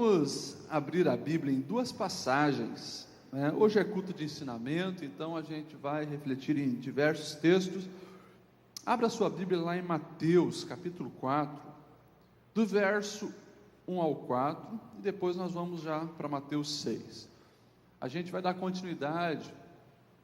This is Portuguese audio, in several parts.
Vamos abrir a Bíblia em duas passagens, né? Hoje é culto de ensinamento, então a gente vai refletir em diversos textos. Abra sua Bíblia lá em Mateus, capítulo 4, do verso 1 ao 4, e depois nós vamos já para Mateus 6. A gente vai dar continuidade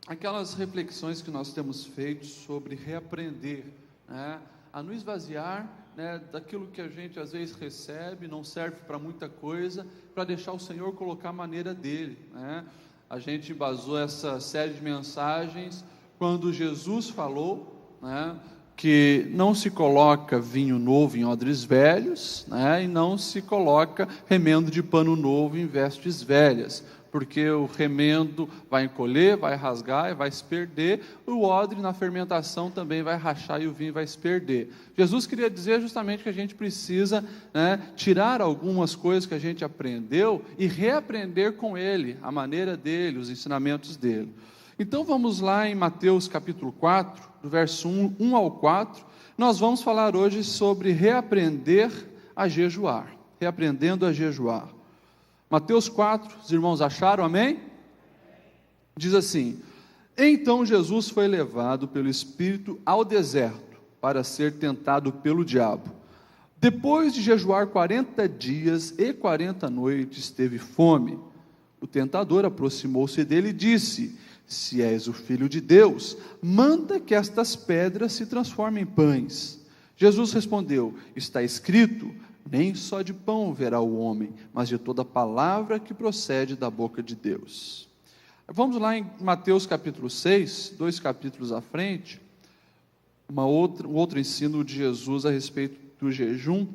àquelas reflexões que nós temos feito sobre reaprender, né? A não esvaziar, né, daquilo que a gente às vezes recebe, não serve para muita coisa, para deixar o Senhor colocar a maneira dele, né? A gente embasou essa série de mensagens quando Jesus falou, né, que não se coloca vinho novo em odres velhos, né, e não se coloca remendo de pano novo em vestes velhas, porque o remendo vai encolher, vai rasgar e vai se perder, o odre na fermentação também vai rachar e o vinho vai se perder. Jesus queria dizer justamente que a gente precisa, né, tirar algumas coisas que a gente aprendeu e reaprender com ele, a maneira dele, os ensinamentos dele. Então vamos lá em Mateus capítulo 4, do verso 1 ao 4, nós vamos falar hoje sobre reaprender a jejuar, reaprendendo a jejuar. Mateus 4, os irmãos acharam, amém? Diz assim: então Jesus foi levado pelo Espírito ao deserto, para ser tentado pelo diabo. Depois de jejuar 40 dias e 40 noites, teve fome. O tentador aproximou-se dele e disse: se és o Filho de Deus, manda que estas pedras se transformem em pães. Jesus respondeu: está escrito, nem só de pão verá o homem, mas de toda palavra que procede da boca de Deus. Vamos lá em Mateus capítulo 6, 2 capítulos à frente, um outro ensino de Jesus a respeito do jejum,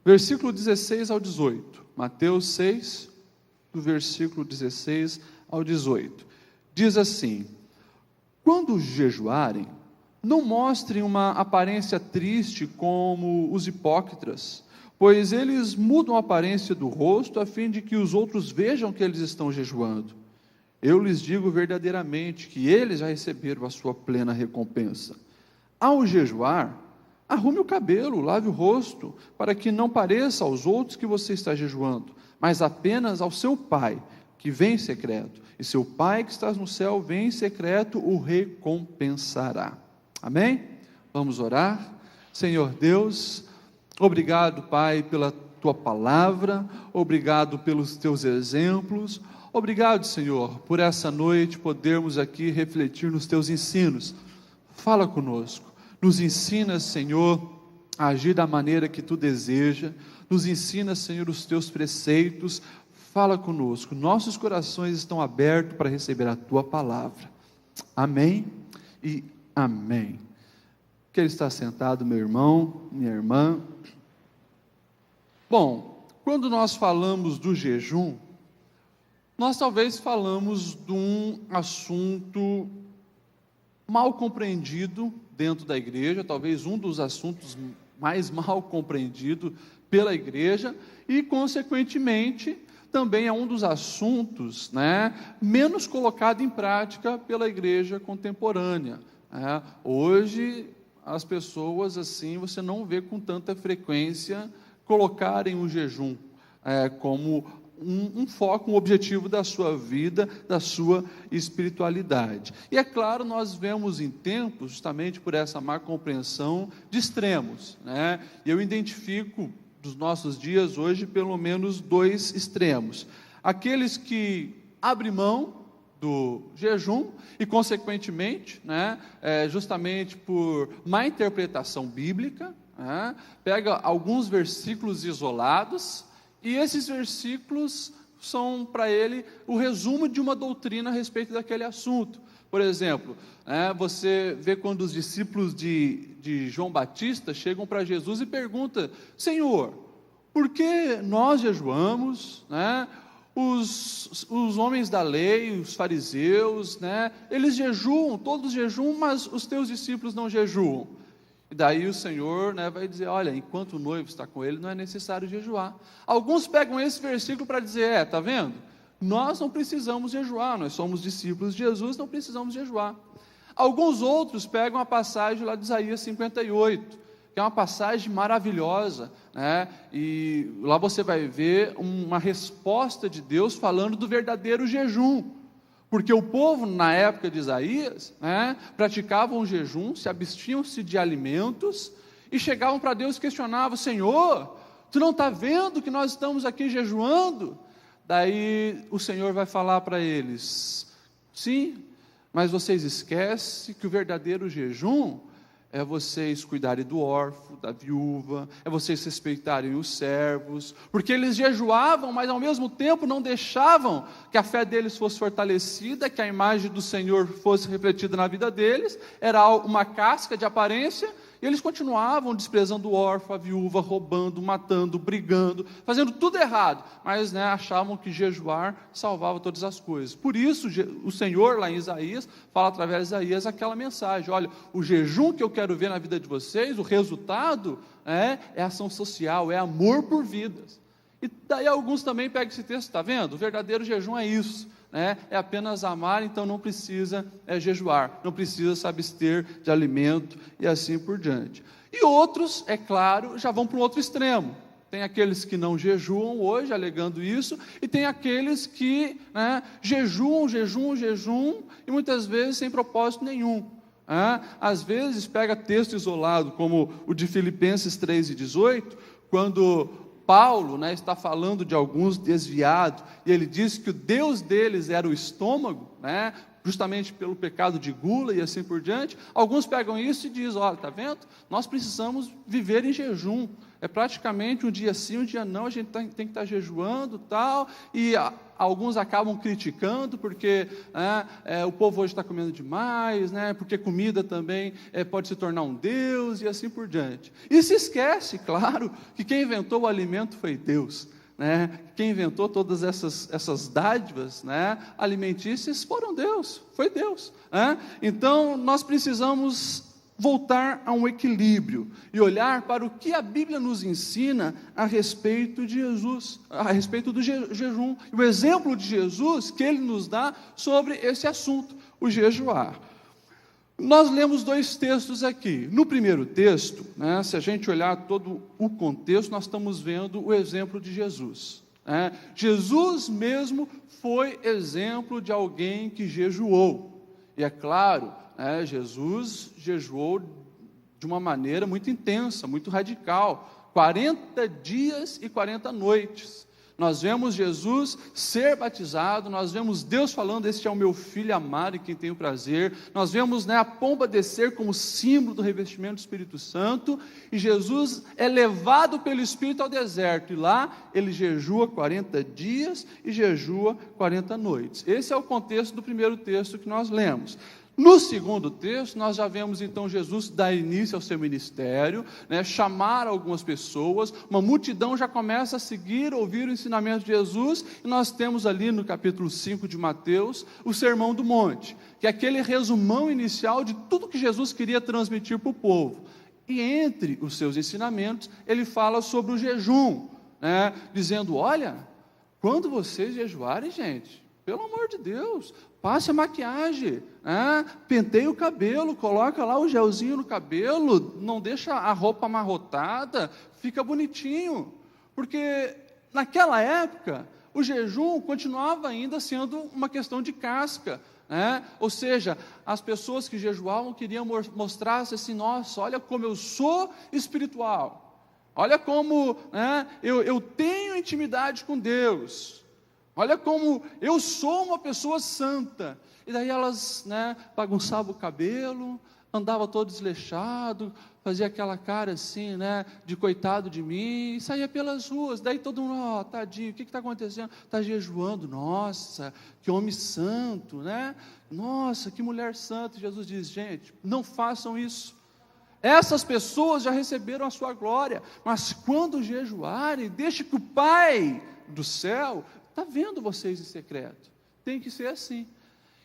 versículo 16 ao 18, Mateus 6, do versículo 16 ao 18, diz assim: quando jejuarem, não mostrem uma aparência triste como os hipócritas, pois eles mudam a aparência do rosto, a fim de que os outros vejam que eles estão jejuando. Eu lhes digo verdadeiramente que eles já receberam a sua plena recompensa. Ao jejuar, arrume o cabelo, lave o rosto, para que não pareça aos outros que você está jejuando, mas apenas ao seu Pai, que vem em secreto. E seu Pai que está no céu, vem em secreto, o recompensará. Amém? Vamos orar. Senhor Deus, obrigado, Pai, pela Tua palavra, obrigado pelos Teus exemplos, obrigado, Senhor, por essa noite podermos aqui refletir nos Teus ensinos. Fala conosco, nos ensina, Senhor, a agir da maneira que Tu deseja, nos ensina, Senhor, os Teus preceitos. Fala conosco, nossos corações estão abertos para receber a Tua palavra. Amém e amém. Que ele está sentado, meu irmão, minha irmã. Bom, quando nós falamos do jejum, nós talvez falamos de um assunto mal compreendido dentro da igreja, talvez um dos assuntos mais mal compreendido pela igreja, e consequentemente também é um dos assuntos, né, menos colocado em prática pela igreja contemporânea. Hoje as pessoas assim, você não vê com tanta frequência colocarem o jejum como um foco, um objetivo da sua vida, da sua espiritualidade. E é claro, nós vemos em tempos, justamente por essa má compreensão, de extremos, né? Eu identifico dos nossos dias hoje pelo menos dois extremos: aqueles que abrem mão do jejum e consequentemente, né, justamente por má interpretação bíblica, pega alguns versículos isolados, e esses versículos são para ele o resumo de uma doutrina a respeito daquele assunto. Por exemplo, você vê quando os discípulos de João Batista chegam para Jesus e perguntam: Senhor, por que nós jejuamos, né? Os homens da lei, os fariseus, né, eles jejuam, todos jejuam, mas os teus discípulos não jejuam. E daí o Senhor, né, vai dizer: olha, enquanto o noivo está com ele, não é necessário jejuar. Alguns pegam esse versículo para dizer: está vendo? Nós não precisamos jejuar, nós somos discípulos de Jesus, não precisamos jejuar. Alguns outros pegam a passagem lá de Isaías 58, que é uma passagem maravilhosa, né? E lá você vai ver uma resposta de Deus falando do verdadeiro jejum, porque o povo na época de Isaías, né, praticavam o jejum, se abstinham-se de alimentos, e chegavam para Deus e questionavam: Senhor, tu não está vendo que nós estamos aqui jejuando? Daí o Senhor vai falar para eles: sim, mas vocês esquecem que o verdadeiro jejum é vocês cuidarem do órfão, da viúva, é vocês respeitarem os servos, porque eles jejuavam, mas ao mesmo tempo não deixavam que a fé deles fosse fortalecida, que a imagem do Senhor fosse refletida na vida deles, era uma casca de aparência, e eles continuavam desprezando o órfão, a viúva, roubando, matando, brigando, fazendo tudo errado, mas achavam que jejuar salvava todas as coisas. Por isso o Senhor lá em Isaías fala através de Isaías aquela mensagem: olha, o jejum que eu quero ver na vida de vocês, o resultado é ação social, é amor por vidas. E daí alguns também pegam esse texto: está vendo? O verdadeiro jejum é isso, é apenas amar, então não precisa jejuar, não precisa se abster de alimento e assim por diante. E outros, é claro, já vão para um outro extremo. Tem aqueles que não jejuam hoje, alegando isso, e tem aqueles que jejuam, e muitas vezes sem propósito nenhum. Às vezes pega texto isolado, como o de Filipenses 3:18, quando Paulo está falando de alguns desviados, e ele diz que o Deus deles era o estômago, justamente pelo pecado de gula e assim por diante. Alguns pegam isso e dizem: olha, está vendo? Nós precisamos viver em jejum, é praticamente um dia sim, um dia não, a gente tem que estar jejuando tal, e alguns acabam criticando, porque o povo hoje está comendo demais, porque comida também pode se tornar um Deus, e assim por diante. E se esquece, claro, que quem inventou o alimento foi Deus. Quem inventou todas essas dádivas alimentícias foi Deus. Então nós precisamos voltar a um equilíbrio e olhar para o que a Bíblia nos ensina a respeito de Jesus, a respeito do jejum, e o exemplo de Jesus que ele nos dá sobre esse assunto, o jejuar. Nós lemos dois textos aqui. No primeiro texto, se a gente olhar todo o contexto, nós estamos vendo o exemplo de Jesus. Jesus mesmo foi exemplo de alguém que jejuou, e é claro, Jesus jejuou de uma maneira muito intensa, muito radical, 40 dias e 40 noites. Nós vemos Jesus ser batizado, nós vemos Deus falando: este é o meu filho amado em quem tenho prazer. Nós vemos a pomba descer como símbolo do revestimento do Espírito Santo, e Jesus é levado pelo Espírito ao deserto, e lá ele jejua 40 dias e jejua 40 noites. Esse é o contexto do primeiro texto que nós lemos. No segundo texto, nós já vemos então Jesus dar início ao seu ministério, chamar algumas pessoas, uma multidão já começa a seguir, ouvir o ensinamento de Jesus, e nós temos ali no capítulo 5 de Mateus, o Sermão do Monte, que é aquele resumão inicial de tudo que Jesus queria transmitir para o povo. E entre os seus ensinamentos, ele fala sobre o jejum, dizendo: olha, quando vocês jejuarem, gente, pelo amor de Deus, passe a maquiagem, penteie o cabelo, coloca lá o gelzinho no cabelo, não deixa a roupa amarrotada, fica bonitinho, porque naquela época o jejum continuava ainda sendo uma questão de casca, ou seja, as pessoas que jejuavam queriam mostrar-se assim: nossa, olha como eu sou espiritual, olha como eu tenho intimidade com Deus, olha como eu sou uma pessoa santa. E daí elas bagunçavam o cabelo, andavam todo desleixado, fazia aquela cara assim, de coitado de mim, e saía pelas ruas. Daí todo mundo: tadinho, o que está acontecendo? Está jejuando. Nossa, que homem santo, nossa, que mulher santa. Jesus diz: gente, não façam isso. Essas pessoas já receberam a sua glória, mas quando jejuarem, deixe que o Pai do céu está vendo vocês em secreto. Tem que ser assim.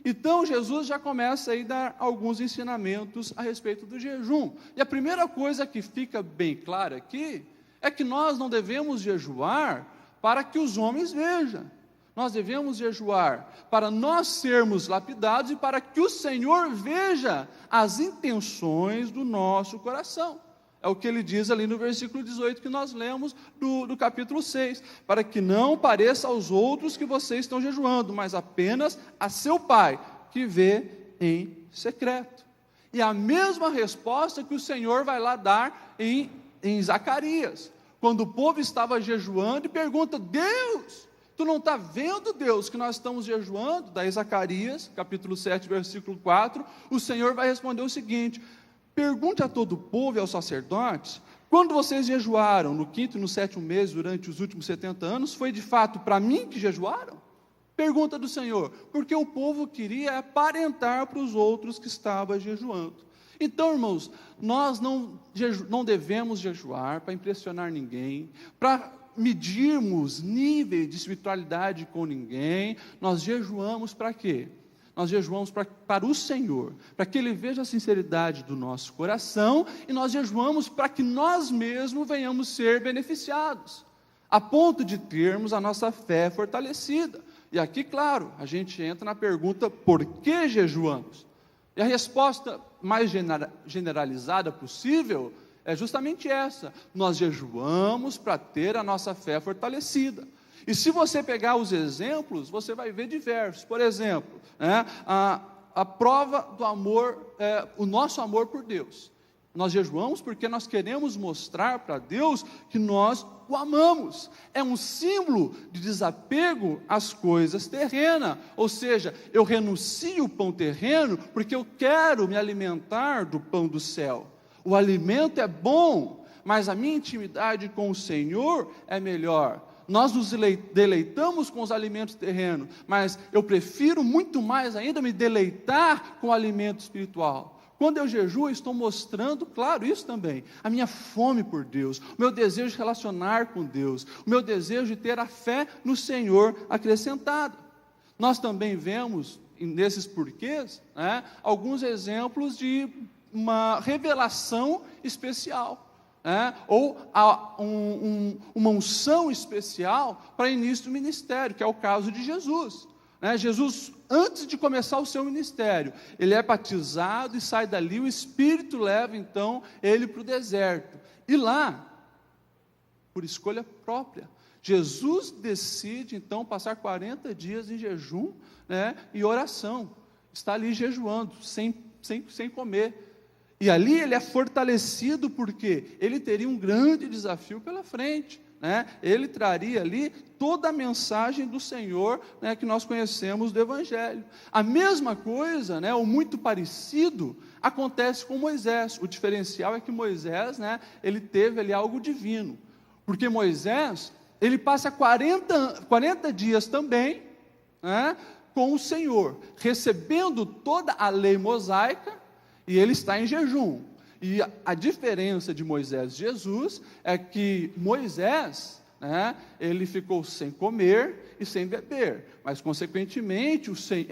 Então Jesus já começa a dar alguns ensinamentos a respeito do jejum. E a primeira coisa que fica bem clara aqui é que nós não devemos jejuar para que os homens vejam. Nós devemos jejuar para nós sermos lapidados e para que o Senhor veja as intenções do nosso coração. É o que ele diz ali no versículo 18 que nós lemos do capítulo 6. Para que não pareça aos outros que vocês estão jejuando, mas apenas a seu Pai, que vê em secreto. E a mesma resposta que o Senhor vai lá dar em Zacarias, quando o povo estava jejuando e pergunta: Deus, tu não está vendo, Deus, que nós estamos jejuando? Daí Zacarias, capítulo 7, versículo 4, o Senhor vai responder o seguinte: pergunte a todo o povo e aos sacerdotes, quando vocês jejuaram no 5º e no 7º mês durante os últimos 70 anos, foi de fato para mim que jejuaram? Pergunta do Senhor, porque o povo queria aparentar para os outros que estava jejuando. Então, irmãos, nós não devemos jejuar para impressionar ninguém, para medirmos nível de espiritualidade com ninguém. Nós jejuamos para quê? Nós jejuamos para o Senhor, para que Ele veja a sinceridade do nosso coração, e nós jejuamos para que nós mesmos venhamos ser beneficiados, a ponto de termos a nossa fé fortalecida. E aqui, claro, a gente entra na pergunta: por que jejuamos? E a resposta mais generalizada possível é justamente essa: nós jejuamos para ter a nossa fé fortalecida. E se você pegar os exemplos, você vai ver diversos. Por exemplo, a prova do amor, o nosso amor por Deus. Nós jejuamos porque nós queremos mostrar para Deus que nós o amamos. É um símbolo de desapego às coisas terrenas. Ou seja, eu renuncio o pão terreno porque eu quero me alimentar do pão do céu. O alimento é bom, mas a minha intimidade com o Senhor é melhor. Nós nos deleitamos com os alimentos terrenos, mas eu prefiro muito mais ainda me deleitar com o alimento espiritual. Quando eu jejuo, eu estou mostrando, claro, isso também, a minha fome por Deus, o meu desejo de relacionar com Deus, o meu desejo de ter a fé no Senhor acrescentada. Nós também vemos, nesses porquês, alguns exemplos de uma revelação especial. Ou uma unção especial para início do ministério, que é o caso de Jesus. Jesus, antes de começar o seu ministério, ele é batizado e sai dali, o Espírito leva então ele para o deserto. E lá, por escolha própria, Jesus decide então passar 40 dias em jejum e oração. Está ali jejuando, sem comer. E ali ele é fortalecido porque ele teria um grande desafio pela frente. Ele traria ali toda a mensagem do Senhor, que nós conhecemos do Evangelho. A mesma coisa, ou muito parecido, acontece com Moisés. O diferencial é que Moisés, ele teve ali algo divino. Porque Moisés, ele passa 40 dias também, com o Senhor, recebendo toda a lei mosaica, e ele está em jejum. E a diferença de Moisés e Jesus é que Moisés, ele ficou sem comer e sem beber, mas consequentemente,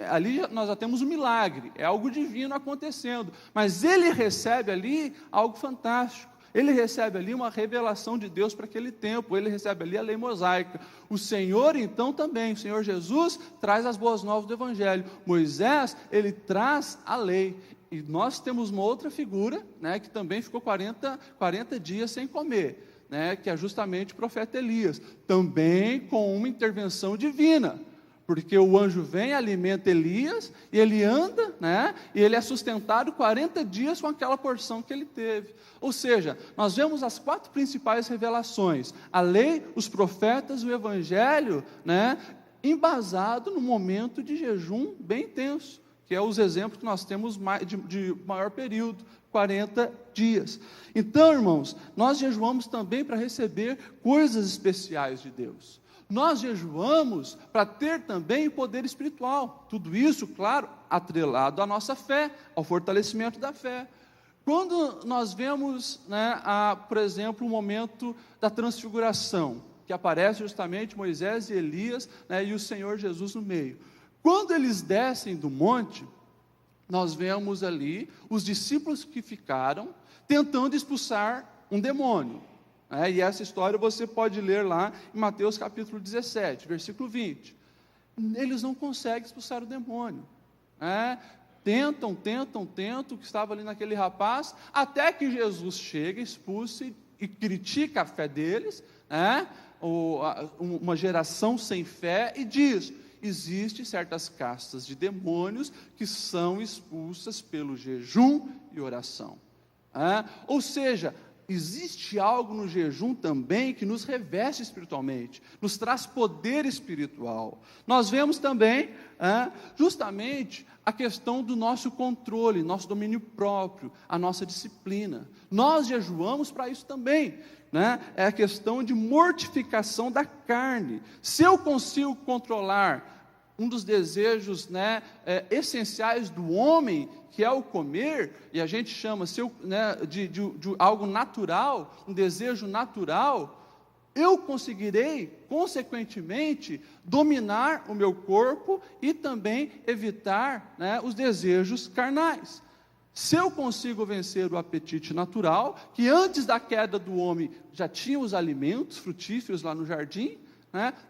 ali nós já temos um milagre, é algo divino acontecendo, mas ele recebe ali algo fantástico, ele recebe ali uma revelação de Deus para aquele tempo, ele recebe ali a lei mosaica. O Senhor então também, o Senhor Jesus traz as boas novas do Evangelho. Moisés, ele traz a lei. E nós temos uma outra figura, que também ficou 40 dias sem comer, que é justamente o profeta Elias, também com uma intervenção divina, porque o anjo vem, alimenta Elias, e ele anda, e ele é sustentado 40 dias com aquela porção que ele teve. Ou seja, nós vemos as 4 principais revelações: a lei, os profetas, o Evangelho, embasado no momento de jejum bem intenso, que é os exemplos que nós temos de maior período, 40 dias. Então, irmãos, nós jejuamos também para receber coisas especiais de Deus. Nós jejuamos para ter também poder espiritual. Tudo isso, claro, atrelado à nossa fé, ao fortalecimento da fé. Quando nós vemos, por exemplo, o momento da transfiguração, que aparece justamente Moisés e Elias, e o Senhor Jesus no meio. Quando eles descem do monte, nós vemos ali os discípulos que ficaram tentando expulsar um demônio. E essa história você pode ler lá em Mateus capítulo 17, versículo 20. Eles não conseguem expulsar o demônio. tentam, o que estava ali naquele rapaz, até que Jesus chega, expulsa e critica a fé deles, né? Uma geração sem fé, e diz: existem certas castas de demônios que são expulsas pelo jejum e oração. Ou seja, existe algo no jejum também que nos reveste espiritualmente, nos traz poder espiritual. Nós vemos também justamente a questão do nosso controle, nosso domínio próprio, a nossa disciplina. Nós jejuamos para isso também, né? É a questão de mortificação da carne. Se eu consigo controlar um dos desejos, essenciais do homem, que é o comer, e a gente chama de algo natural, um desejo natural, eu conseguirei, consequentemente, dominar o meu corpo e também evitar, os desejos carnais. Se eu consigo vencer o apetite natural, que antes da queda do homem já tinha os alimentos frutíferos lá no jardim,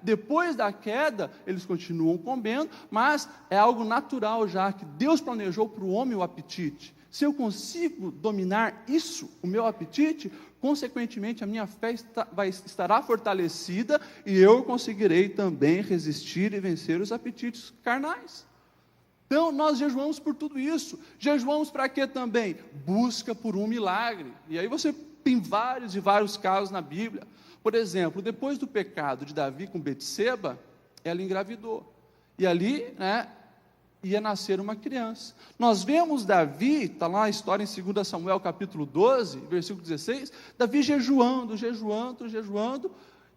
depois da queda, eles continuam comendo, mas é algo natural já, que Deus planejou para o homem o apetite. Se eu consigo dominar isso, o meu apetite, consequentemente a minha fé estará fortalecida, e eu conseguirei também resistir e vencer os apetites carnais. Então, nós jejuamos por tudo isso. Jejuamos para quê também? Busca por um milagre. E aí você tem vários e vários casos na Bíblia. Por exemplo, depois do pecado de Davi com Betseba, ela engravidou. E ali, ia nascer uma criança. Nós vemos Davi, está lá a história em 2 Samuel capítulo 12, versículo 16, Davi jejuando,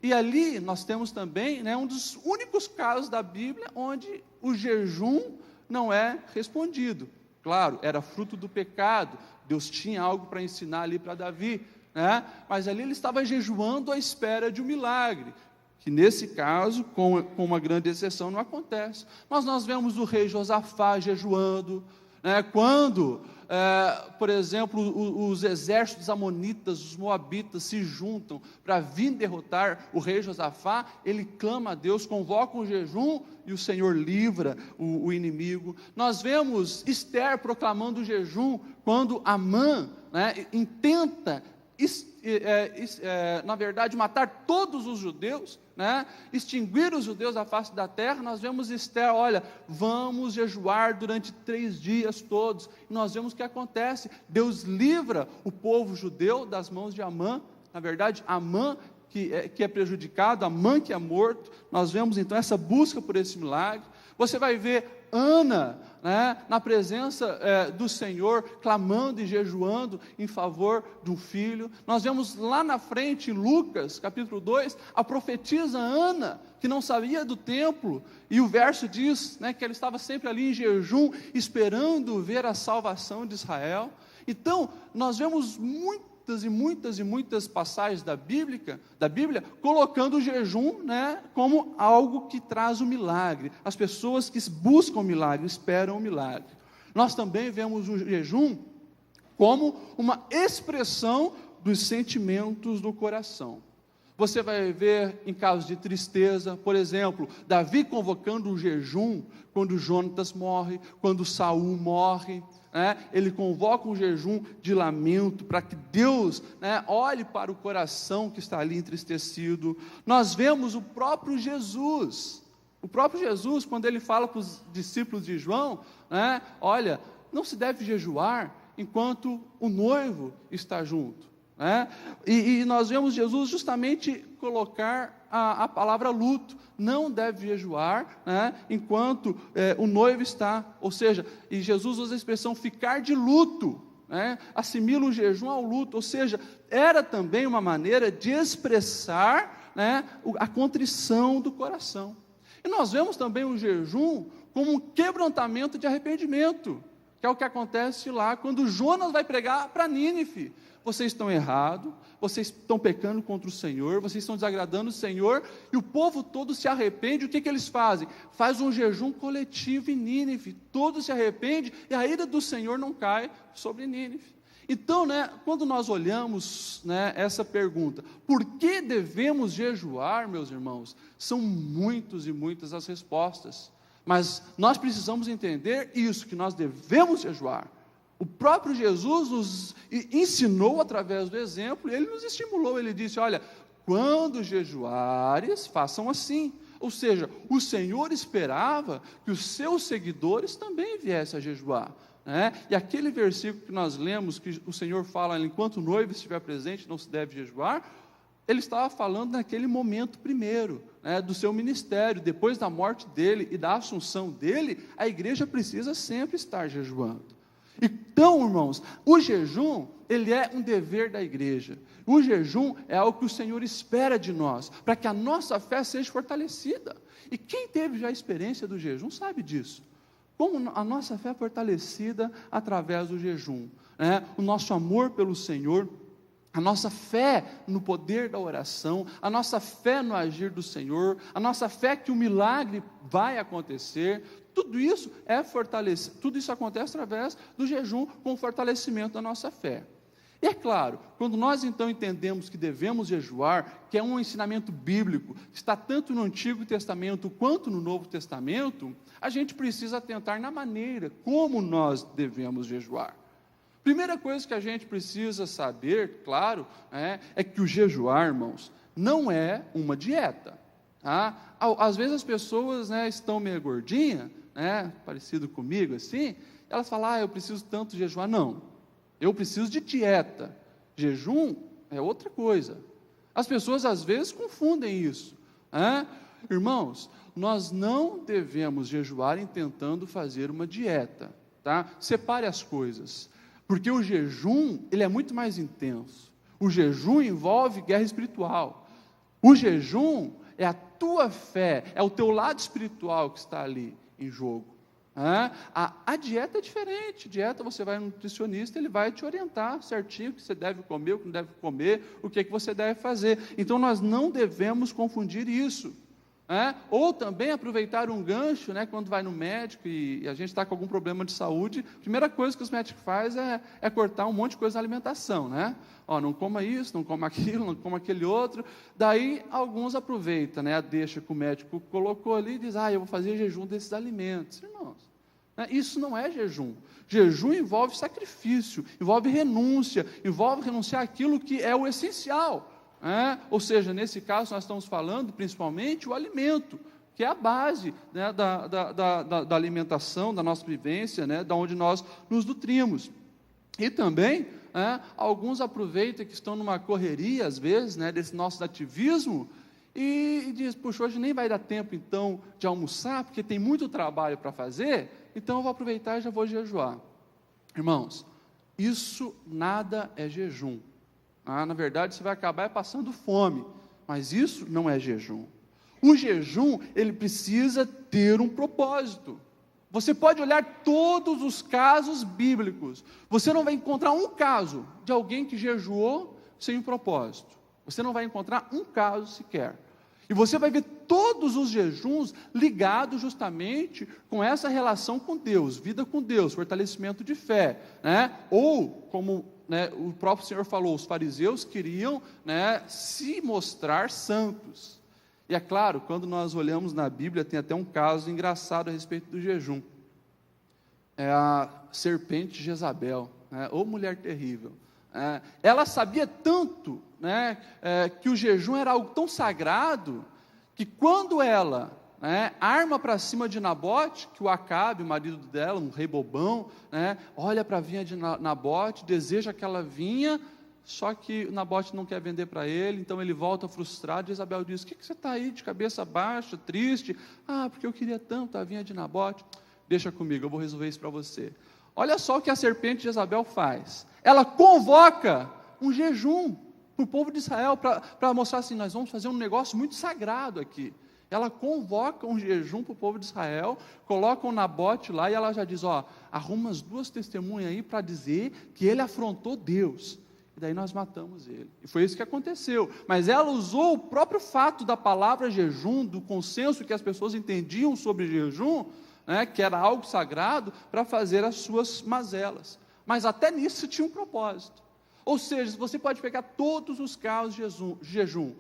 e ali nós temos também, um dos únicos casos da Bíblia, onde o jejum não é respondido. Claro, era fruto do pecado, Deus tinha algo para ensinar ali para Davi, mas ali ele estava jejuando à espera de um milagre, que nesse caso, com uma grande exceção, não acontece. Mas nós vemos o rei Josafá jejuando, quando, por exemplo, os exércitos amonitas, os moabitas se juntam para vir derrotar o rei Josafá, ele clama a Deus, convoca um jejum e o Senhor livra o inimigo. Nós vemos Esther proclamando o jejum, quando Amã intenta na verdade, matar todos os judeus, extinguir os judeus da face da terra. Nós vemos Esther, olha, vamos jejuar durante 3 dias todos, e nós vemos o que acontece, Deus livra o povo judeu das mãos de Amã, na verdade, Amã que é prejudicado, Amã que é morto. Nós vemos então essa busca por esse milagre. Você vai ver Ana, na presença do Senhor, clamando e jejuando em favor de um filho. Nós vemos lá na frente, em Lucas, capítulo 2, a profetisa Ana, que não sabia do templo, e o verso diz, que ela estava sempre ali em jejum, esperando ver a salvação de Israel. Então, nós vemos muitas passagens da Bíblia, colocando o jejum, como algo que traz o milagre. As pessoas que buscam o milagre, esperam o milagre. Nós também vemos o jejum como uma expressão dos sentimentos do coração. Você vai ver em casos de tristeza, por exemplo, Davi convocando um jejum quando Jonatas morre, quando Saul morre, ele convoca um jejum de lamento, para que Deus olhe para o coração que está ali entristecido. Nós vemos o próprio Jesus, quando ele fala para os discípulos de João, olha, não se deve jejuar enquanto o noivo está junto. E nós vemos Jesus justamente colocar a palavra luto, não deve jejuar, enquanto o noivo está, ou seja, e Jesus usa a expressão ficar de luto, assimila o jejum ao luto, ou seja, era também uma maneira de expressar a contrição do coração. E nós vemos também o jejum como um quebrantamento de arrependimento, que é o que acontece lá quando Jonas vai pregar para Nínive. Vocês estão errados, vocês estão pecando contra o Senhor, vocês estão desagradando o Senhor, e o povo todo se arrepende. O que eles fazem? Faz um jejum coletivo em Nínive, todos se arrependem, e a ira do Senhor não cai sobre Nínive. Então, quando nós olhamos essa pergunta, por que devemos jejuar, meus irmãos? São muitas e muitas as respostas. Mas nós precisamos entender isso, que nós devemos jejuar. O próprio Jesus nos ensinou através do exemplo, ele nos estimulou, ele disse, olha, quando jejuares, façam assim. Ou seja, o Senhor esperava que os seus seguidores também viessem a jejuar. E aquele versículo que nós lemos, que o Senhor fala, enquanto o noivo estiver presente, não se deve jejuar, ele estava falando naquele momento primeiro, do seu ministério, depois da morte dele e da assunção dele, a igreja precisa sempre estar jejuando. Então, irmãos, o jejum, ele é um dever da igreja. O jejum é algo que o Senhor espera de nós, para que a nossa fé seja fortalecida. E quem teve já a experiência do jejum sabe disso. Como a nossa fé é fortalecida através do jejum, o nosso amor pelo Senhor, a nossa fé no poder da oração, a nossa fé no agir do Senhor, a nossa fé que o milagre vai acontecer, tudo isso é fortalecido, tudo isso acontece através do jejum com o fortalecimento da nossa fé. E é claro, quando nós então entendemos que devemos jejuar, que é um ensinamento bíblico, que está tanto no Antigo Testamento quanto no Novo Testamento, a gente precisa atentar na maneira como nós devemos jejuar. Primeira coisa que a gente precisa saber, claro, é que o jejuar, irmãos, não é uma dieta. Às vezes as pessoas estão meio gordinhas, parecido comigo assim, elas falam, eu preciso tanto jejuar. Não, eu preciso de dieta. Jejum é outra coisa. As pessoas às vezes confundem isso. Irmãos, nós não devemos jejuar tentando fazer uma dieta. Separe as coisas. Porque o jejum, ele é muito mais intenso. O jejum envolve guerra espiritual. O jejum é a tua fé, é o teu lado espiritual que está ali em jogo. A dieta é diferente. Dieta, você vai no nutricionista, ele vai te orientar certinho o que você deve comer, o que não deve comer, o que você deve fazer. Então, nós não devemos confundir isso. Ou também aproveitar um gancho, quando vai no médico e a gente está com algum problema de saúde, a primeira coisa que os médicos fazem é cortar um monte de coisa na alimentação, não coma isso, não coma aquilo, não coma aquele outro. Daí alguns aproveitam, a deixa que o médico colocou ali e diz, eu vou fazer jejum desses alimentos. Irmãos, isso não é jejum. Jejum envolve sacrifício, envolve renúncia, envolve renunciar àquilo que é o essencial. Ou seja, nesse caso nós estamos falando principalmente o alimento, que é a base da alimentação, da nossa vivência, da onde nós nos nutrimos. E também, alguns aproveitam que estão numa correria, às vezes, desse nosso ativismo, e diz, puxa, hoje nem vai dar tempo então de almoçar, porque tem muito trabalho para fazer, então eu vou aproveitar e já vou jejuar. Irmãos, isso nada é jejum. Na verdade, você vai acabar passando fome, mas isso não é jejum. O jejum, ele precisa ter um propósito. Você pode olhar todos os casos bíblicos, você não vai encontrar um caso de alguém que jejuou sem um propósito. Você não vai encontrar um caso sequer. E você vai ver todos os jejuns ligados justamente com essa relação com Deus, vida com Deus, fortalecimento de fé, ou como o próprio Senhor falou, os fariseus queriam se mostrar santos. E é claro, quando nós olhamos na Bíblia, tem até um caso engraçado a respeito do jejum. É a serpente Jezabel, ou mulher terrível. Ela sabia tanto que o jejum era algo tão sagrado, que quando ela arma para cima de Nabote, que o Acabe, o marido dela, um rei bobão, olha para a vinha de Nabote, deseja aquela vinha, só que Nabote não quer vender para ele, então ele volta frustrado, e Jezabel diz, o que você está aí de cabeça baixa, triste? Porque eu queria tanto a vinha de Nabote. Deixa comigo, eu vou resolver isso para você. Olha só o que a serpente Jezabel faz, ela convoca um jejum para o povo de Israel, para mostrar assim, nós vamos fazer um negócio muito sagrado aqui. Ela convoca um jejum para o povo de Israel, coloca um Nabote lá, e ela já diz, arruma as 2 testemunhas aí, para dizer que ele afrontou Deus, e daí nós matamos ele. E foi isso que aconteceu, mas ela usou o próprio fato da palavra jejum, do consenso que as pessoas entendiam sobre jejum, que era algo sagrado, para fazer as suas mazelas. Mas até nisso tinha um propósito. Ou seja, você pode pegar todos os casos de jejum,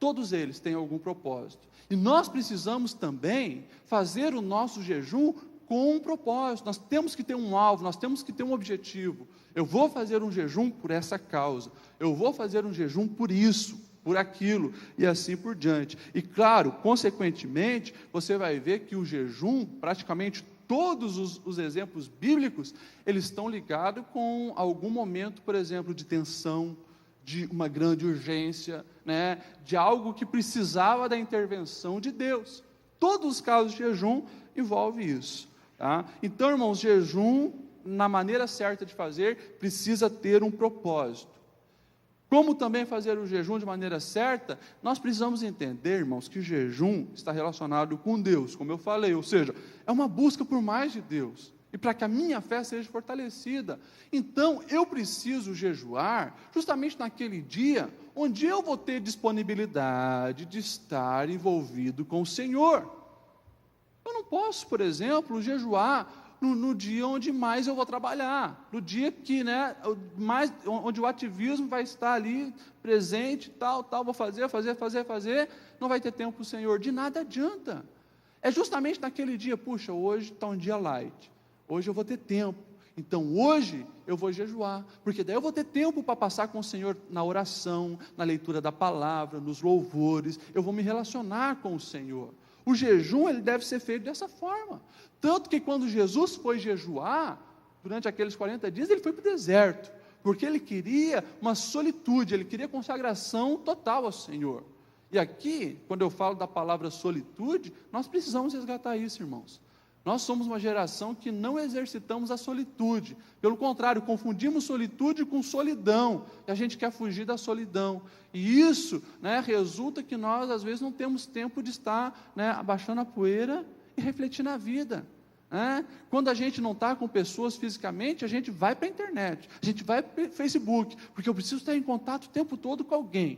todos eles têm algum propósito. E nós precisamos também fazer o nosso jejum com um propósito. Nós temos que ter um alvo, nós temos que ter um objetivo. Eu vou fazer um jejum por essa causa, eu vos fazer um jejum por isso, por aquilo, e assim por diante. E claro, consequentemente, você vai ver que o jejum, praticamente todos os exemplos bíblicos, eles estão ligados com algum momento, por exemplo, de tensão, de uma grande urgência, né, de algo que precisava da intervenção de Deus. Todos os casos de jejum envolvem isso. Tá? Então, irmãos, jejum, na maneira certa de fazer, precisa ter um propósito. Como também fazer o jejum de maneira certa, nós precisamos entender, irmãos, que o jejum está relacionado com Deus, como eu falei, ou seja, é uma busca por mais de Deus, e para que a minha fé seja fortalecida. Então, eu preciso jejuar justamente naquele dia onde eu vou ter disponibilidade de estar envolvido com o Senhor. Eu não posso, por exemplo, jejuar no dia onde mais eu vou trabalhar, no dia que, onde o ativismo vai estar ali presente, tal, vou fazer, não vai ter tempo para o Senhor, de nada adianta. É justamente naquele dia, puxa, hoje está um dia light, hoje eu vou ter tempo, então hoje eu vou jejuar, porque daí eu vou ter tempo para passar com o Senhor na oração, na leitura da palavra, nos louvores, eu vou me relacionar com o Senhor. O jejum, ele deve ser feito dessa forma. Tanto que quando Jesus foi jejuar, durante aqueles 40 dias, ele foi para o deserto, porque ele queria uma solitude, ele queria consagração total ao Senhor. E aqui, quando eu falo da palavra solitude, nós precisamos resgatar isso, irmãos. Nós somos uma geração que não exercitamos a solitude, pelo contrário, confundimos solitude com solidão, e a gente quer fugir da solidão, e isso, resulta que nós às vezes não temos tempo de estar, abaixando a poeira e refletir na vida. Quando a gente não está com pessoas fisicamente, a gente vai para a internet, a gente vai para o Facebook, porque eu preciso estar em contato o tempo todo com alguém.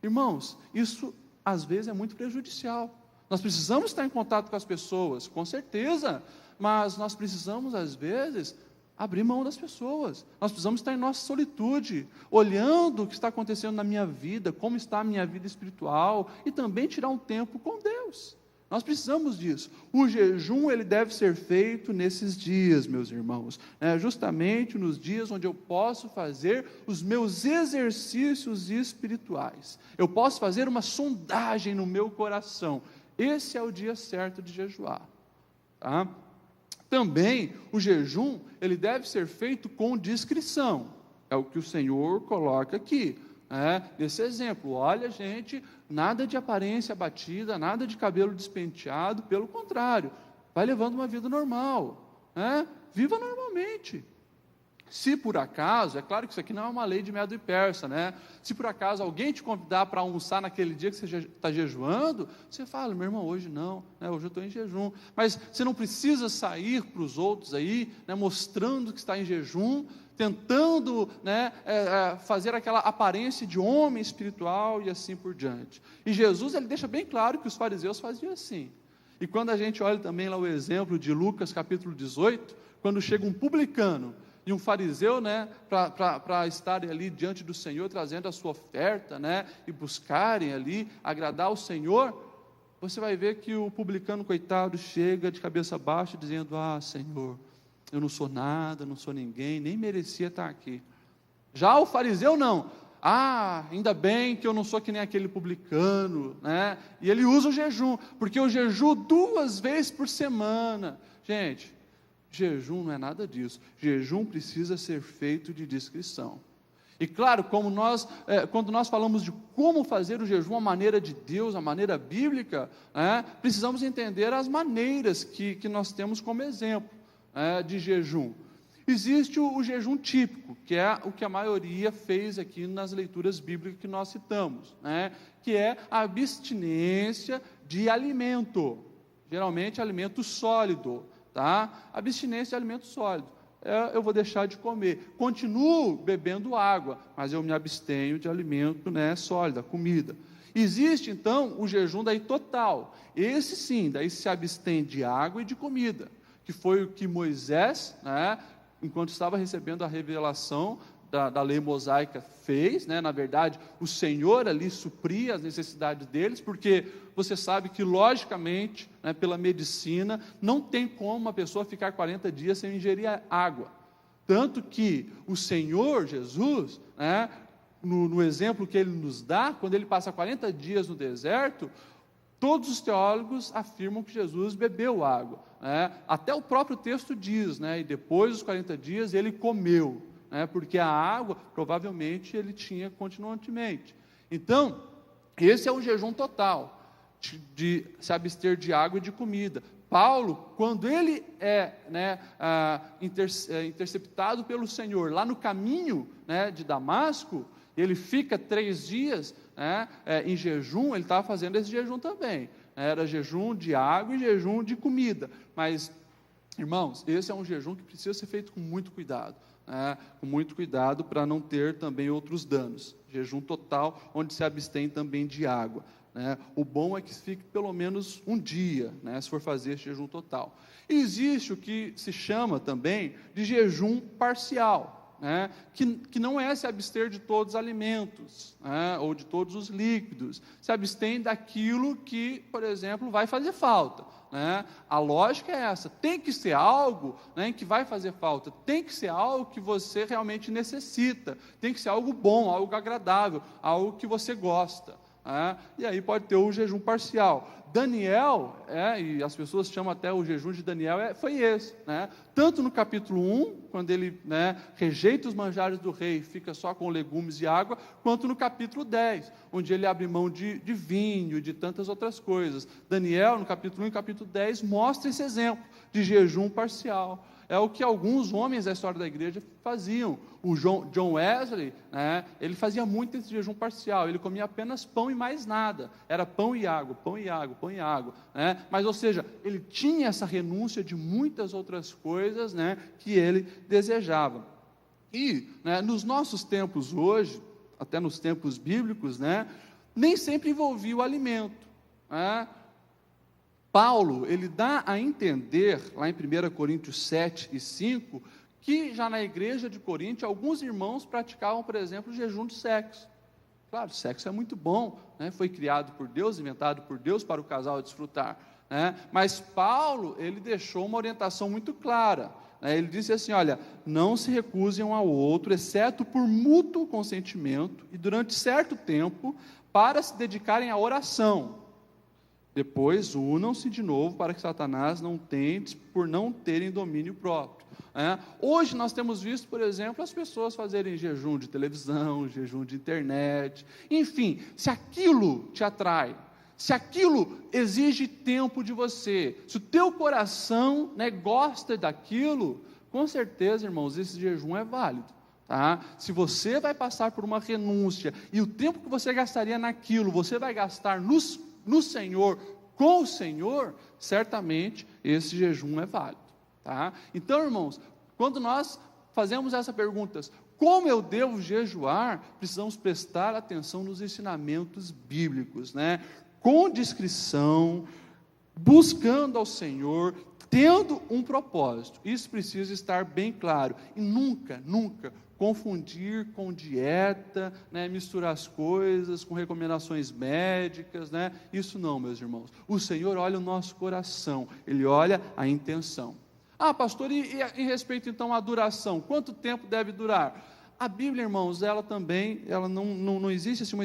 Irmãos, isso às vezes é muito prejudicial. Nós precisamos estar em contato com as pessoas, com certeza, mas nós precisamos, às vezes, abrir mão das pessoas. Nós precisamos estar em nossa solitude, olhando o que está acontecendo na minha vida, como está a minha vida espiritual, e também tirar um tempo com Deus. Nós precisamos disso. O jejum, ele deve ser feito nesses dias, meus irmãos, justamente nos dias onde eu posso fazer os meus exercícios espirituais. Eu posso fazer uma sondagem no meu coração. Esse é o dia certo de jejuar. Tá? Também, o jejum, ele deve ser feito com discrição. É o que o Senhor coloca aqui. Nesse exemplo, olha, gente, nada de aparência abatida, nada de cabelo despenteado, pelo contrário, vai levando uma vida normal, viva normalmente. Se por acaso, é claro que isso aqui não é uma lei de medo e persa, se por acaso alguém te convidar para almoçar naquele dia que você está jejuando, você fala, meu irmão, hoje não, hoje eu estou em jejum, mas você não precisa sair para os outros aí, mostrando que está em jejum, tentando fazer aquela aparência de homem espiritual e assim por diante. E Jesus, ele deixa bem claro que os fariseus faziam assim. E quando a gente olha também lá o exemplo de Lucas capítulo 18, quando chega um publicano e um fariseu, para estarem ali diante do Senhor, trazendo a sua oferta, e buscarem ali agradar ao Senhor, você vai ver que o publicano, coitado, chega de cabeça baixa, dizendo, Senhor, eu não sou nada, não sou ninguém, nem merecia estar aqui. Já o fariseu não, ainda bem que eu não sou que nem aquele publicano, e ele usa o jejum, porque eu jejuo 2 vezes por semana. Gente, jejum não é nada disso. Jejum precisa ser feito de discrição. E claro, quando nós falamos de como fazer o jejum, a maneira de Deus, a maneira bíblica, precisamos entender as maneiras que nós temos como exemplo de jejum. Existe o jejum típico, que é o que a maioria fez aqui nas leituras bíblicas que nós citamos, que é a abstinência de alimento, geralmente alimento sólido. Abstinência de alimento sólido, eu vou deixar de comer, continuo bebendo água, mas eu me abstenho de alimento sólido, comida. Existe então o jejum daí total, esse sim, daí se abstém de água e de comida, que foi o que Moisés, enquanto estava recebendo a revelação da lei mosaica fez, né? Na verdade, o Senhor ali supria as necessidades deles, porque você sabe que, logicamente, né, pela medicina, não tem como uma pessoa ficar 40 dias sem ingerir água. Tanto que o Senhor Jesus, né, no exemplo que ele nos dá, quando ele passa 40 dias no deserto, todos os teólogos afirmam que Jesus bebeu água, né? Até o próprio texto diz, né, e depois dos 40 dias ele comeu, né, porque a água provavelmente ele tinha continuamente. Então, esse é um jejum total, de se abster de água e de comida. Paulo, quando ele é, né, interceptado pelo Senhor lá no caminho, né, de Damasco, ele fica 3 dias, né, em jejum. Ele estava fazendo esse jejum também, era jejum de água e jejum de comida. Mas, irmãos, esse é um jejum que precisa ser feito com muito cuidado, né, com muito cuidado para não ter também outros danos. Jejum total, onde se abstém também de água, né. O bom é que fique pelo menos um dia, né, se for fazer esse jejum total. E existe o que se chama também de jejum parcial, né, que não é se abster de todos os alimentos, né, ou de todos os líquidos. Se abstém daquilo que, por exemplo, vai fazer falta, né. A lógica é essa: tem que ser algo, né, que vai fazer falta, tem que ser algo que você realmente necessita, tem que ser algo bom, algo agradável, algo que você gosta, né. E aí pode ter o jejum parcial. Daniel, e as pessoas chamam até o jejum de Daniel, foi esse, né? Tanto no capítulo 1, quando ele, né, rejeita os manjares do rei, fica só com legumes e água, quanto no capítulo 10, onde ele abre mão de vinho, de tantas outras coisas. Daniel, no capítulo 1 e capítulo 10, mostra esse exemplo de jejum parcial. É o que alguns homens da história da igreja faziam. O John Wesley, né, ele fazia muito esse jejum parcial. Ele comia apenas pão e mais nada. Era pão e água, pão e água, pão e água, né? Mas, ou seja, ele tinha essa renúncia de muitas outras coisas, né, que ele desejava. E, né, nos nossos tempos hoje, até nos tempos bíblicos, né, nem sempre envolvia o alimento, né? Paulo, ele dá a entender, lá em 1 Coríntios 7 e 5, que já na igreja de Corinto, alguns irmãos praticavam, por exemplo, o jejum de sexo. Claro, sexo é muito bom, né? Foi criado por Deus, inventado por Deus para o casal desfrutar, né? Mas Paulo, ele deixou uma orientação muito clara, né? Ele disse assim: olha, não se recusem um ao outro, exceto por mútuo consentimento, e durante certo tempo, para se dedicarem à oração. Depois unam-se de novo, para que Satanás não tente por não terem domínio próprio. Hoje nós temos visto, por exemplo, as pessoas fazerem jejum de televisão, jejum de internet, enfim, se aquilo te atrai, se aquilo exige tempo de você, se o teu coração, né, gosta daquilo, com certeza, irmãos, esse jejum é válido. Tá? Se você vai passar por uma renúncia, e o tempo que você gastaria naquilo, você vai gastar no Senhor, com o Senhor, certamente esse jejum é válido, tá? Então, irmãos, quando nós fazemos essas perguntas, como eu devo jejuar, precisamos prestar atenção nos ensinamentos bíblicos, né? Com discrição, buscando ao Senhor, tendo um propósito. Isso precisa estar bem claro, e nunca confundir com dieta, né, misturar as coisas com recomendações médicas, né? Isso não, meus irmãos. O Senhor olha o nosso coração, Ele olha a intenção. Ah, pastor, e em respeito então à duração, quanto tempo deve durar? A Bíblia, irmãos, ela não existe assim,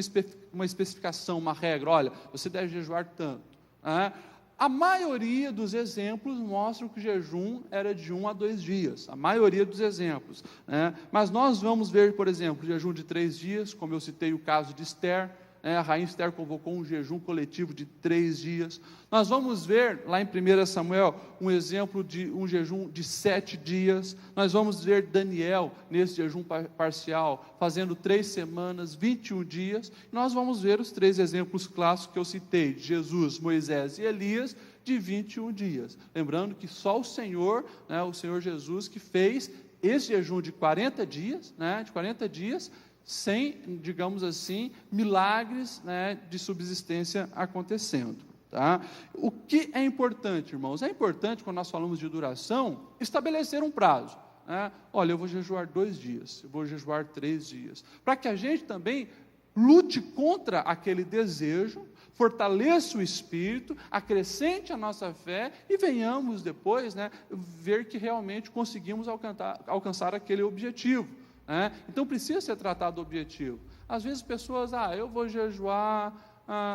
uma especificação, uma regra: olha, você deve jejuar tanto, né? A maioria dos exemplos mostram que o jejum era de 1 a 2 dias, a maioria dos exemplos, né? Mas nós vamos ver, por exemplo, o jejum de 3 dias, como eu citei o caso de Esther, né? A rainha Esther convocou um jejum coletivo de 3 dias. Nós vamos ver, lá em 1 Samuel, um exemplo de um jejum de 7 dias. Nós vamos ver Daniel, nesse jejum parcial, fazendo 3 semanas, 21 dias. Nós vamos ver os 3 exemplos clássicos que eu citei, de Jesus, Moisés e Elias, de 21 dias. Lembrando que só o Senhor, né, o Senhor Jesus, que fez esse jejum de 40 dias, né, de 40 dias, sem, digamos assim, milagres, né, de subsistência acontecendo. Tá? O que é importante, irmãos? É importante, quando nós falamos de duração, estabelecer um prazo. né? Olha, eu vou jejuar 2 dias, eu vou jejuar 3 dias, para que a gente também lute contra aquele desejo, fortaleça o espírito, acrescente a nossa fé e venhamos depois, né, ver que realmente conseguimos alcançar aquele objetivo, né? Então precisa ser tratado o objetivo. Às vezes pessoas, eu vou jejuar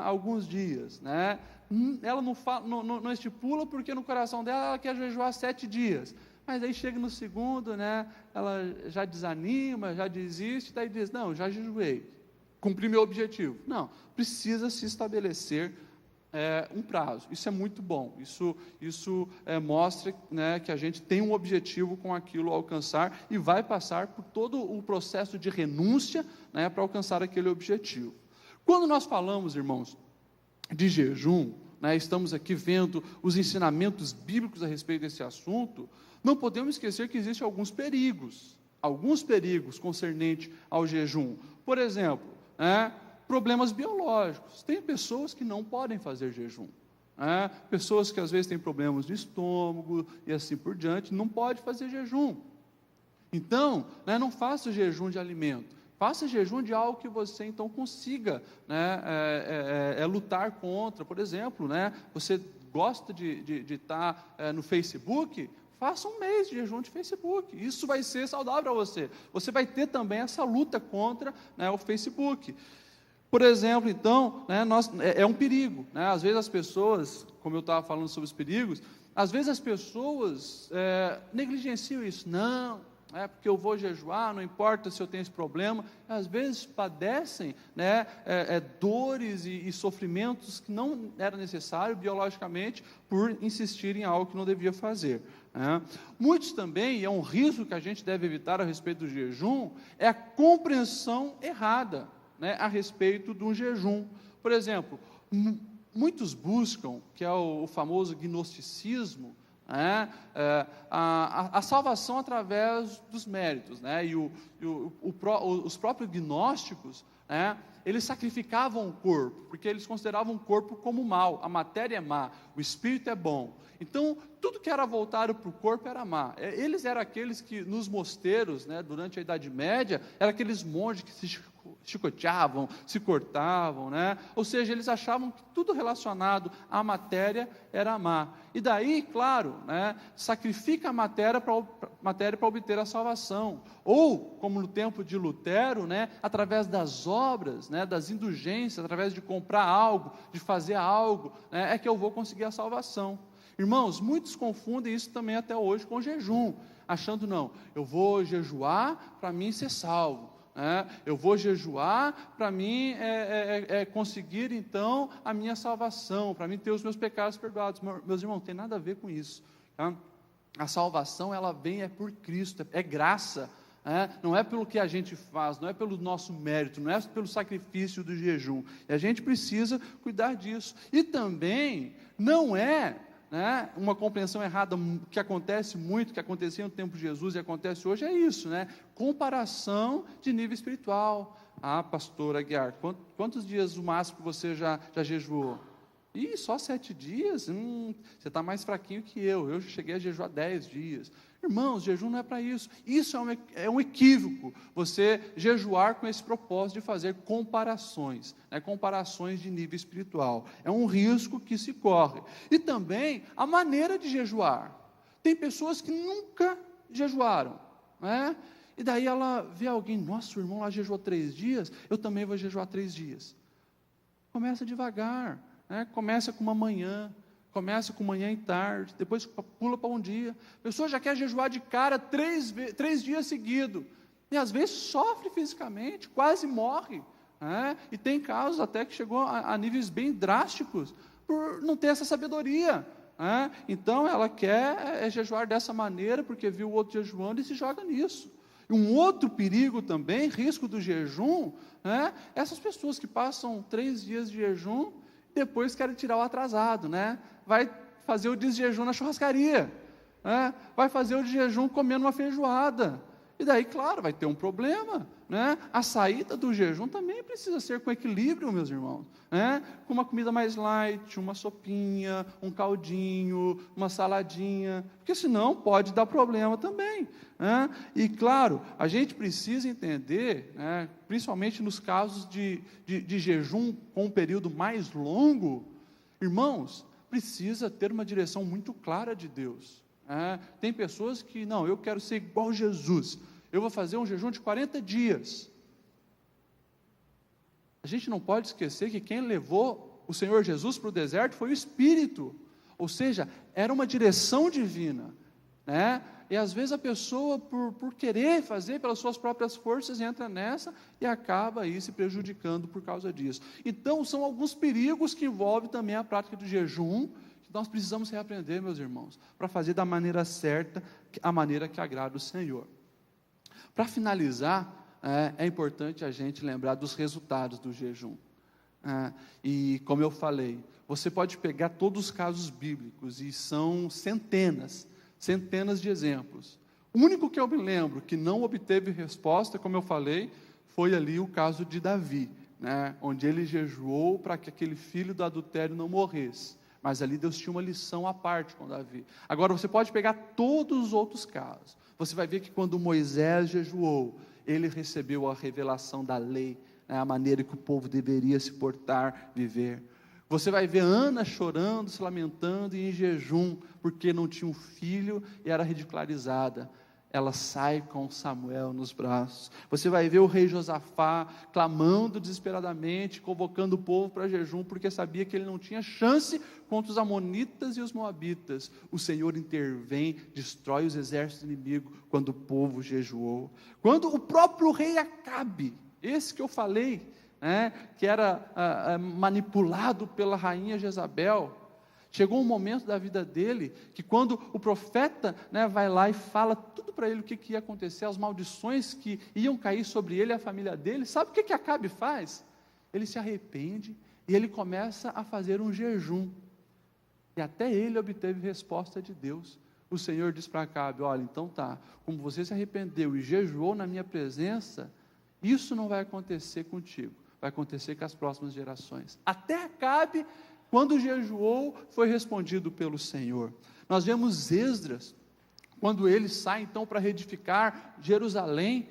alguns dias, né? Ela não estipula porque no coração dela ela quer jejuar 7 dias, mas aí chega no segundo, né, ela já desanima, já desiste, daí diz, não, já jejuei, cumpri meu objetivo. Não, precisa se estabelecer um prazo. Isso é muito bom, isso mostra, né, que a gente tem um objetivo com aquilo a alcançar e vai passar por todo o processo de renúncia, né, para alcançar aquele objetivo. Quando nós falamos, irmãos, de jejum, né, estamos aqui vendo os ensinamentos bíblicos a respeito desse assunto, não podemos esquecer que existem alguns perigos concernentes ao jejum. Por exemplo, problemas biológicos. Tem pessoas que não podem fazer jejum, pessoas que às vezes têm problemas de estômago e assim por diante, não pode fazer jejum. Então, não faça jejum de alimento, faça jejum de algo que você então consiga, lutar contra. Por exemplo, você gosta de estar no Facebook, faça 1 mês de jejum de Facebook, isso vai ser saudável para você. Você vai ter também essa luta contra, o Facebook. Por exemplo, então, é um perigo, às vezes as pessoas, como eu estava falando sobre os perigos, às vezes as pessoas negligenciam isso. Não, porque eu vou jejuar, não importa se eu tenho esse problema. Às vezes padecem, dores e sofrimentos que não era necessário biologicamente por insistir em algo que não devia fazer. Muitos também, e é um risco que a gente deve evitar a respeito do jejum, é a compreensão errada, a respeito do jejum. Por exemplo, muitos buscam, que é o famoso gnosticismo, a salvação através dos méritos, e os próprios gnósticos, eles sacrificavam o corpo, porque eles consideravam o corpo como mal, a matéria é má, o espírito é bom. Então, tudo que era voltado para o corpo era má. Eles eram aqueles que, nos mosteiros, durante a Idade Média, eram aqueles monges que se chicoteavam, se cortavam, ou seja, eles achavam que tudo relacionado à matéria era má. E daí, claro, sacrifica a matéria para obter a salvação. Ou, como no tempo de Lutero, através das obras, das indulgências, através de comprar algo, de fazer algo, é que eu vou conseguir a salvação. Irmãos, muitos confundem isso também até hoje com jejum, achando, não, eu vou jejuar para mim ser salvo, eu vou jejuar para mim conseguir então a minha salvação, para mim ter os meus pecados perdoados. Meus irmãos, não tem nada a ver com isso, tá? A salvação, ela vem por Cristo, é graça, não é pelo que a gente faz, não é pelo nosso mérito, não é pelo sacrifício do jejum, e a gente precisa cuidar disso. E também não é uma compreensão errada que acontece muito, que acontecia no tempo de Jesus e acontece hoje, é isso, comparação de nível espiritual. Pastor Aguiar, quantos dias o máximo que você já jejuou? Só 7 dias? Você está mais fraquinho que eu cheguei a jejuar 10 dias. Irmãos, jejum não é para isso. Isso é um equívoco, você jejuar com esse propósito de fazer comparações, comparações de nível espiritual. É um risco que se corre. E também a maneira de jejuar. Tem pessoas que nunca jejuaram, e daí ela vê alguém, nossa, o irmão lá jejuou 3 dias, eu também vou jejuar 3 dias. Começa devagar, começa com uma manhã, começa com manhã e tarde, depois pula para um dia. A pessoa já quer jejuar de cara 3 dias seguidos, e às vezes sofre fisicamente, quase morre, e tem casos até que chegou a níveis bem drásticos, por não ter essa sabedoria. Então ela quer jejuar dessa maneira, porque viu o outro jejuando e se joga nisso. E um outro perigo também, risco do jejum, essas pessoas que passam 3 dias de jejum, depois querem tirar o atrasado, vai fazer o desjejum na churrascaria, vai fazer o jejum comendo uma feijoada, e daí, claro, vai ter um problema, né? A saída do jejum também precisa ser com equilíbrio, meus irmãos, né? Com uma comida mais light, uma sopinha, um caldinho, uma saladinha, porque senão pode dar problema também, né? E claro, a gente precisa entender, né, principalmente nos casos de jejum com um período mais longo, irmãos, precisa ter uma direção muito clara de Deus. Tem pessoas que, não, eu quero ser igual Jesus, eu vou fazer um jejum de 40 dias. A gente não pode esquecer que quem levou o Senhor Jesus para o deserto foi o Espírito, ou seja, era uma direção divina, né? E às vezes a pessoa, por querer fazer pelas suas próprias forças, entra nessa e acaba aí se prejudicando por causa disso. Então, são alguns perigos que envolvem também a prática do jejum, que nós precisamos reaprender, meus irmãos, para fazer da maneira certa, a maneira que agrada o Senhor. Para finalizar, é importante a gente lembrar dos resultados do jejum. E como eu falei, você pode pegar todos os casos bíblicos, e são centenas de exemplos. O único que eu me lembro que não obteve resposta, como eu falei, foi ali o caso de Davi, né, onde ele jejuou para que aquele filho do adultério não morresse. Mas ali Deus tinha uma lição à parte com Davi. Agora você pode pegar todos os outros casos. Você vai ver que quando Moisés jejuou, ele recebeu a revelação da lei, né, a maneira que o povo deveria se portar, viver. Você vai ver Ana chorando, se lamentando e em jejum, porque não tinha um filho e era ridicularizada. Ela sai com Samuel nos braços. Você vai ver o rei Josafá clamando desesperadamente, convocando o povo para jejum, porque sabia que ele não tinha chance contra os amonitas e os moabitas. O Senhor intervém, destrói os exércitos inimigos quando o povo jejuou. Quando o próprio rei Acabe, esse que eu falei, que era manipulado pela rainha Jezabel, chegou um momento da vida dele, que quando o profeta, vai lá e fala tudo para ele o que ia acontecer, as maldições que iam cair sobre ele e a família dele, sabe o que Acabe faz? Ele se arrepende e ele começa a fazer um jejum, e até ele obteve resposta de Deus. O Senhor diz para Acabe: olha, então tá, como você se arrependeu e jejuou na minha presença, isso não vai acontecer contigo, vai acontecer com as próximas gerações. Até Acabe, quando jejuou, foi respondido pelo Senhor. Nós vemos Esdras, quando ele sai então para reedificar Jerusalém,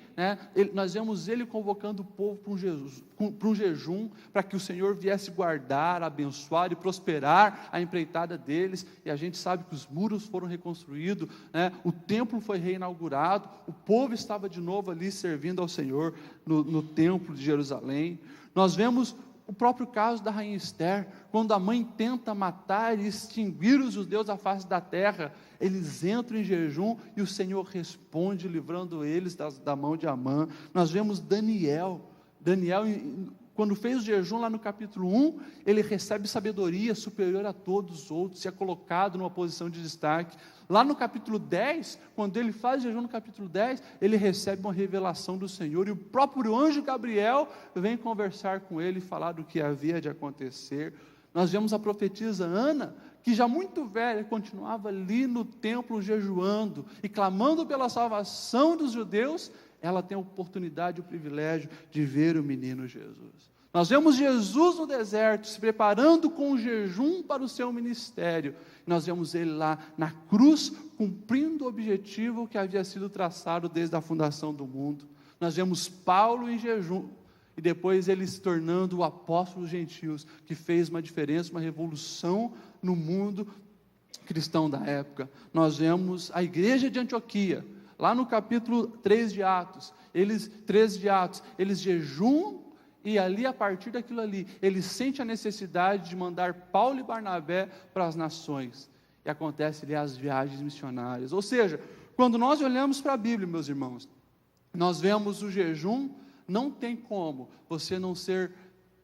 nós vemos ele convocando o povo para um jejum, para que o Senhor viesse guardar, abençoar e prosperar a empreitada deles, e a gente sabe que os muros foram reconstruídos, o templo foi reinaugurado, o povo estava de novo ali servindo ao Senhor no templo de Jerusalém. Nós vemos o próprio caso da rainha Esther, quando a mãe tenta matar e extinguir os judeus da face da terra, eles entram em jejum e o Senhor responde, livrando eles da mão de Amã. Nós vemos Daniel, quando fez o jejum lá no capítulo 1, ele recebe sabedoria superior a todos os outros, e é colocado numa posição de destaque. Lá no capítulo 10, quando ele faz jejum no capítulo 10, ele recebe uma revelação do Senhor, e o próprio anjo Gabriel vem conversar com ele e falar do que havia de acontecer. Nós vemos a profetisa Ana, que já muito velha, continuava ali no templo jejuando e clamando pela salvação dos judeus. Ela tem a oportunidade e o privilégio de ver o menino Jesus. Nós vemos Jesus no deserto, se preparando com o jejum para o seu ministério. Nós vemos ele lá na cruz, cumprindo o objetivo que havia sido traçado desde a fundação do mundo. Nós vemos Paulo em jejum, e depois ele se tornando o apóstolo dos gentios, que fez uma diferença, uma revolução no mundo cristão da época. Nós vemos a igreja de Antioquia, lá no capítulo 3 de Atos, eles jejuam, e ali, a partir daquilo ali, ele sente a necessidade de mandar Paulo e Barnabé para as nações, e acontece ali as viagens missionárias. Ou seja, quando nós olhamos para a Bíblia, meus irmãos, nós vemos o jejum, não tem como você não ser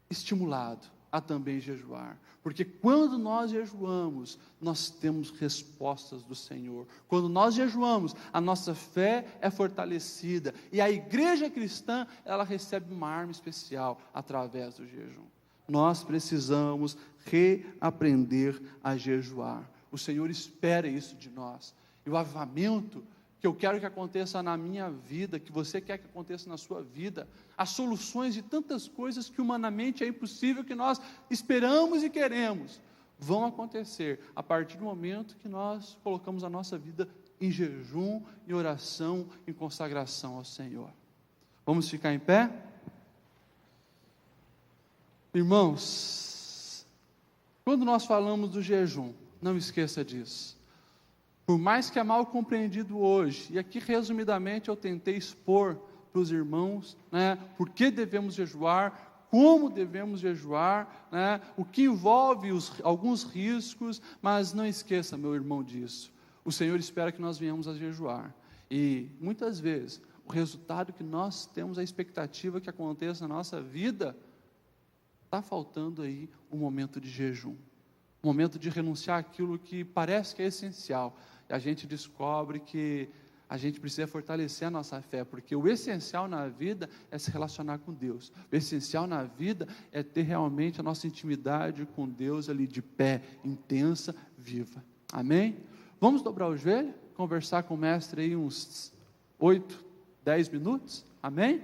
estimulado a também jejuar, porque quando nós jejuamos, nós temos respostas do Senhor. Quando nós jejuamos, a nossa fé é fortalecida, e a igreja cristã, ela recebe uma arma especial através do jejum. Nós precisamos reaprender a jejuar. O Senhor espera isso de nós, e o avivamento que eu quero que aconteça na minha vida, que você quer que aconteça na sua vida, as soluções de tantas coisas que humanamente é impossível, que nós esperamos e queremos, vão acontecer a partir do momento que nós colocamos a nossa vida em jejum, em oração, em consagração ao Senhor. Vamos ficar em pé? Irmãos, quando nós falamos do jejum, não esqueça disso. Por mais que é mal compreendido hoje, e aqui resumidamente eu tentei expor para os irmãos, por que devemos jejuar, como devemos jejuar, o que envolve alguns riscos, mas não esqueça, meu irmão, disso. O Senhor espera que nós venhamos a jejuar, e muitas vezes o resultado que nós temos a expectativa que aconteça na nossa vida, está faltando aí um momento de jejum, um momento de renunciar àquilo que parece que é essencial, e a gente descobre que a gente precisa fortalecer a nossa fé, porque o essencial na vida é se relacionar com Deus, o essencial na vida é ter realmente a nossa intimidade com Deus ali de pé, intensa, viva, amém? Vamos dobrar o joelho, conversar com o mestre aí uns 8, 10 minutos, amém?